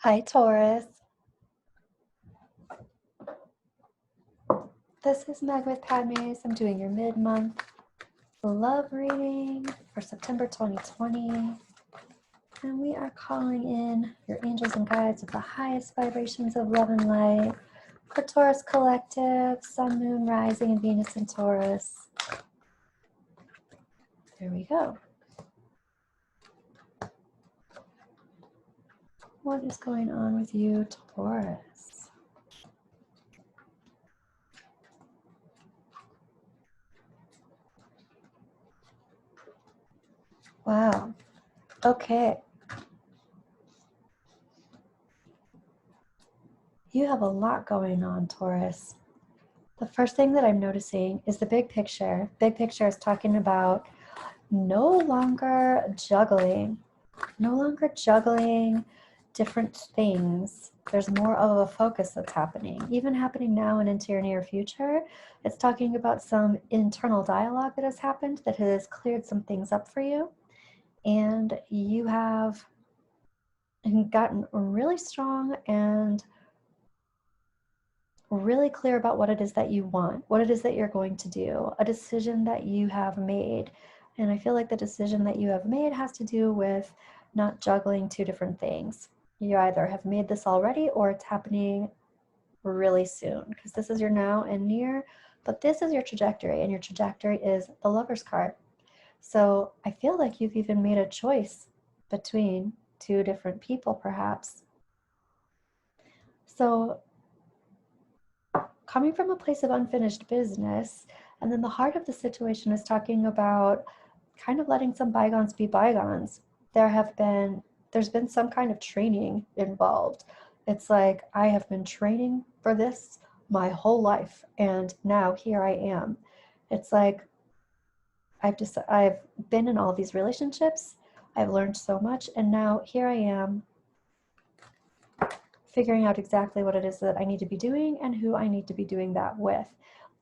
Hi, Taurus. This is Meg with Padmes. I'm doing your mid-month love reading for September 2020. And we are calling in your angels and guides with the highest vibrations of love and light for Taurus Collective, Sun, Moon, Rising, and Venus in Taurus. There we go. What is going on with you, Taurus? Wow. Okay. You have a lot going on, Taurus. The first thing that I'm noticing is the big picture. Big picture is talking about no longer juggling different things. There's more of a focus that's happening, even happening now and into your near future. It's talking about some internal dialogue that has happened that has cleared some things up for you. And you have gotten really strong and really clear about what it is that you want, what it is that you're going to do, a decision that you have made. And I feel like the decision that you have made has to do with not juggling two different things. You either have made this already or it's happening really soon, because this is your now and near, but this is your trajectory, and your trajectory is the Lover's card. So I feel like you've even made a choice between two different people, perhaps. So coming from a place of unfinished business, and then the heart of the situation is talking about kind of letting some bygones be bygones. There's been some kind of training involved. It's like, I have been training for this my whole life, and now here I am. It's like, I've been in all these relationships, I've learned so much, and now here I am figuring out exactly what it is that I need to be doing and who I need to be doing that with.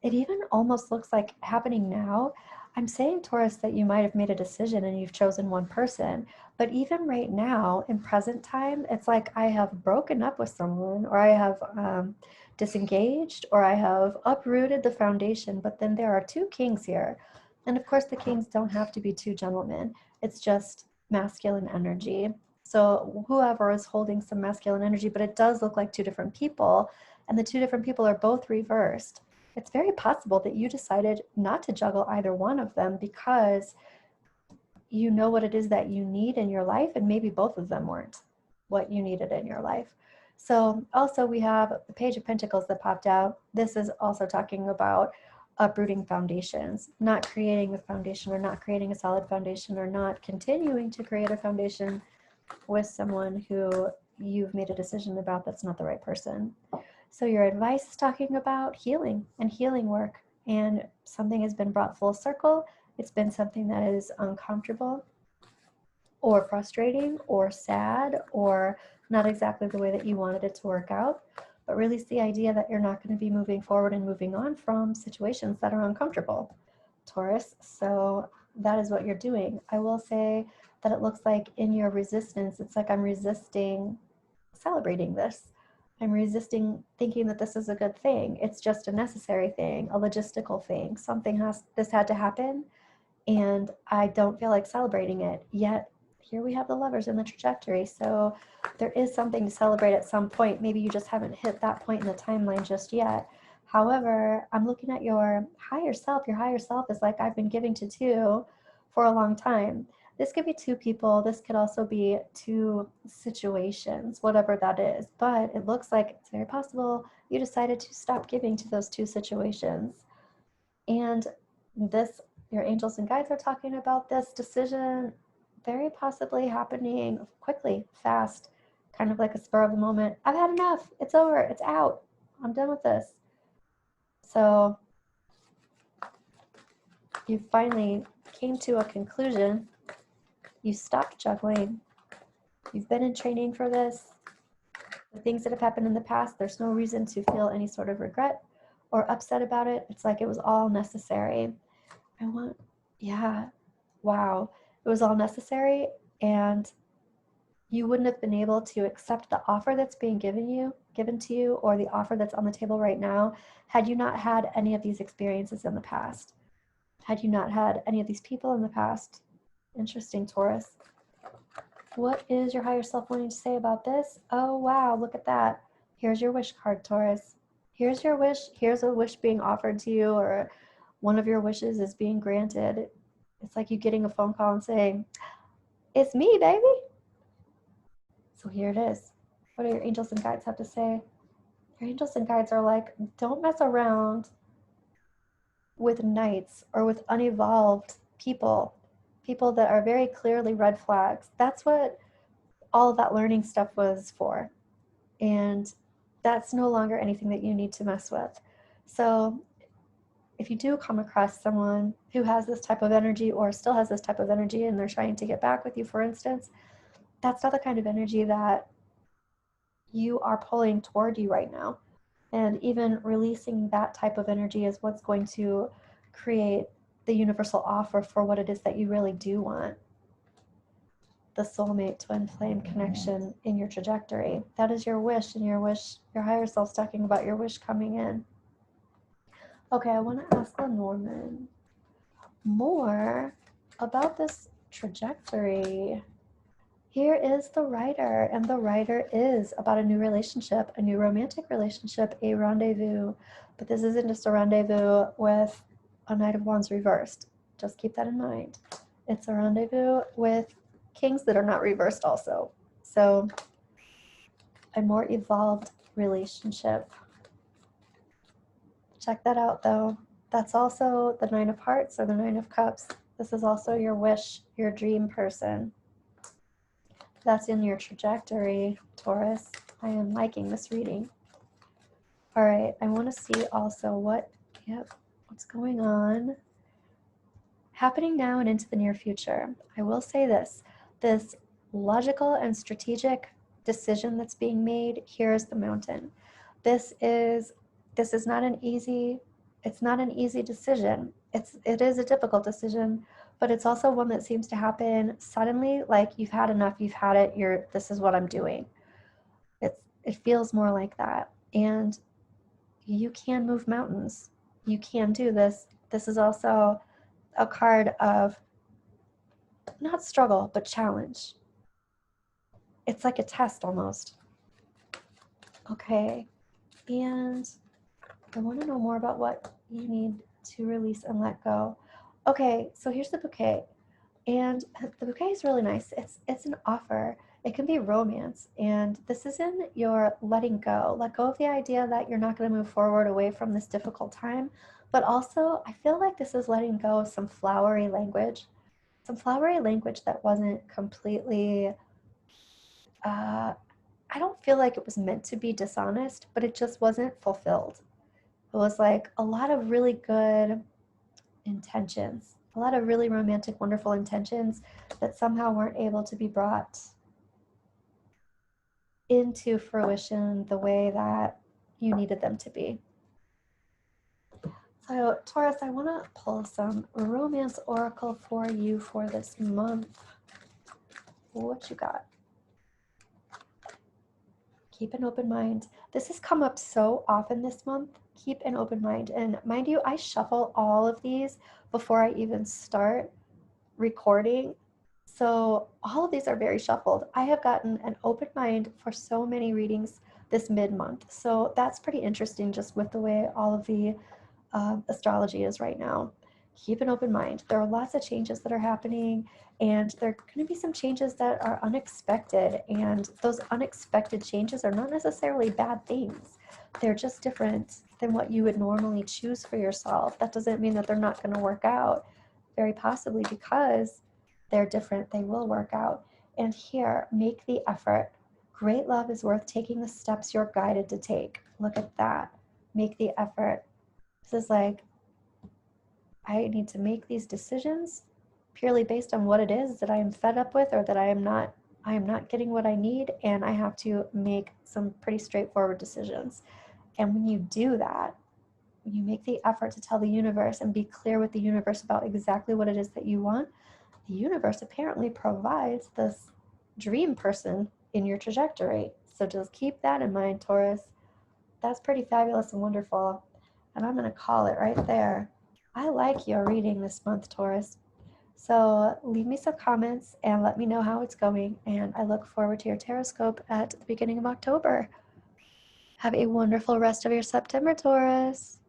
It even almost looks like happening now. I'm saying, Taurus, that you might have made a decision and you've chosen one person, but even right now in present time, it's like I have broken up with someone, or I have disengaged, or I have uprooted the foundation, but then there are two kings here. And of course, the kings don't have to be two gentlemen. It's just masculine energy. So whoever is holding some masculine energy, but it does look like two different people, and the two different people are both reversed. It's very possible that you decided not to juggle either one of them because you know what it is that you need in your life, and maybe both of them weren't what you needed in your life. So also we have the Page of Pentacles that popped out. This is also talking about uprooting foundations, not creating a foundation, or not creating a solid foundation, or not continuing to create a foundation with someone who you've made a decision about that's not the right person. So your advice is talking about healing and healing work, and something has been brought full circle. It's been something that is uncomfortable or frustrating or sad or not exactly the way that you wanted it to work out, but really it's the idea that you're not going to be moving forward and moving on from situations that are uncomfortable, Taurus. So that is what you're doing. I will say that it looks like in your resistance, it's like I'm resisting celebrating this. I'm resisting thinking that this is a good thing. It's just a necessary thing, a logistical thing. This had to happen, and I don't feel like celebrating it. Yet here we have the Lovers in the trajectory. So there is something to celebrate at some point. Maybe you just haven't hit that point in the timeline just yet. However, I'm looking at your higher self. Your higher self is like, I've been giving to two for a long time. This could be two people. This could also be two situations, whatever that is. But it looks like it's very possible you decided to stop giving to those two situations. And your angels and guides are talking about this decision very possibly happening quickly, fast, kind of like a spur of the moment. I've had enough. It's over. It's out. I'm done with this. So you finally came to a conclusion. You stopped juggling. You've been in training for this. The things that have happened in the past, there's no reason to feel any sort of regret or upset about it. It's like it was all necessary. Wow. It was all necessary, and you wouldn't have been able to accept the offer that's being given to you, or the offer that's on the table right now, had you not had any of these experiences in the past. Had you not had any of these people in the past. Interesting, Taurus. What is your higher self wanting to say about this? Oh, wow, look at that. Here's your wish card, Taurus. Here's your wish. Here's a wish being offered to you, or one of your wishes is being granted. It's like you getting a phone call and saying, it's me, baby. So here it is. What do your angels and guides have to say? Your angels and guides are like, don't mess around with knights or with unevolved people that are very clearly red flags. That's what all of that learning stuff was for. And that's no longer anything that you need to mess with. So if you do come across someone who has this type of energy, or still has this type of energy, and they're trying to get back with you, for instance, that's not the kind of energy that you are pulling toward you right now. And even releasing that type of energy is what's going to create the universal offer for what it is that you really do want. The soulmate twin flame connection in your trajectory. That is your wish, and your wish, your higher self's talking about your wish coming in. Okay, I want to ask Lenormand more about this trajectory. Here is the writer, and the writer is about a new relationship, a new romantic relationship, a rendezvous. But this isn't just a rendezvous with a Knight of Wands reversed. Just keep that in mind. It's a rendezvous with kings that are not reversed also. So a more evolved relationship. Check that out though. That's also the Nine of Hearts or the Nine of Cups. This is also your wish, your dream person. That's in your trajectory, Taurus. I am liking this reading. All right, I want to see also what's going on happening now and into the near future. I will say this logical and strategic decision that's being made here is the Mountain. This is not an easy decision. It is a difficult decision, but it's also one that seems to happen suddenly, like you've had enough, you've had it, this is what I'm doing. It feels more like that. And you can move mountains. You can do this. This is also a card of not struggle, but challenge. It's like a test almost. Okay, and I want to know more about what you need to release and let go. Okay, so here's the bouquet. And the bouquet is really nice. It's an offer. It can be romance. And this isn't your letting go. Let go of the idea that you're not going to move forward away from this difficult time. But also, I feel like this is letting go of some flowery language. Some flowery language that wasn't completely, I don't feel like it was meant to be dishonest, but it just wasn't fulfilled. It was like a lot of really good intentions, a lot of really romantic, wonderful intentions that somehow weren't able to be brought into fruition the way that you needed them to be. So, Taurus, I want to pull some romance oracle for you for this month. What you got? Keep an open mind. This has come up so often this month. Keep an open mind. And mind you, I shuffle all of these before I even start recording. So all of these are very shuffled. I have gotten an open mind for so many readings this mid-month. So that's pretty interesting just with the way all of the astrology is right now. Keep an open mind. There are lots of changes that are happening, and there are going to be some changes that are unexpected, and those unexpected changes are not necessarily bad things. They're just different than what you would normally choose for yourself. That doesn't mean that they're not going to work out. Very possibly, because they're different, they will work out. And here, make the effort. Great love is worth taking the steps you're guided to take. Look at that. Make the effort. This is like, I need to make these decisions purely based on what it is that I am fed up with, or that I am not getting what I need, and I have to make some pretty straightforward decisions. And when you do that, when you make the effort to tell the universe and be clear with the universe about exactly what it is that you want, the universe apparently provides this dream person in your trajectory. So just keep that in mind, Taurus. That's pretty fabulous and wonderful. And I'm going to call it right there. I like your reading this month, Taurus. So leave me some comments and let me know how it's going. And I look forward to your Tarotscope at the beginning of October. Have a wonderful rest of your September, Taurus.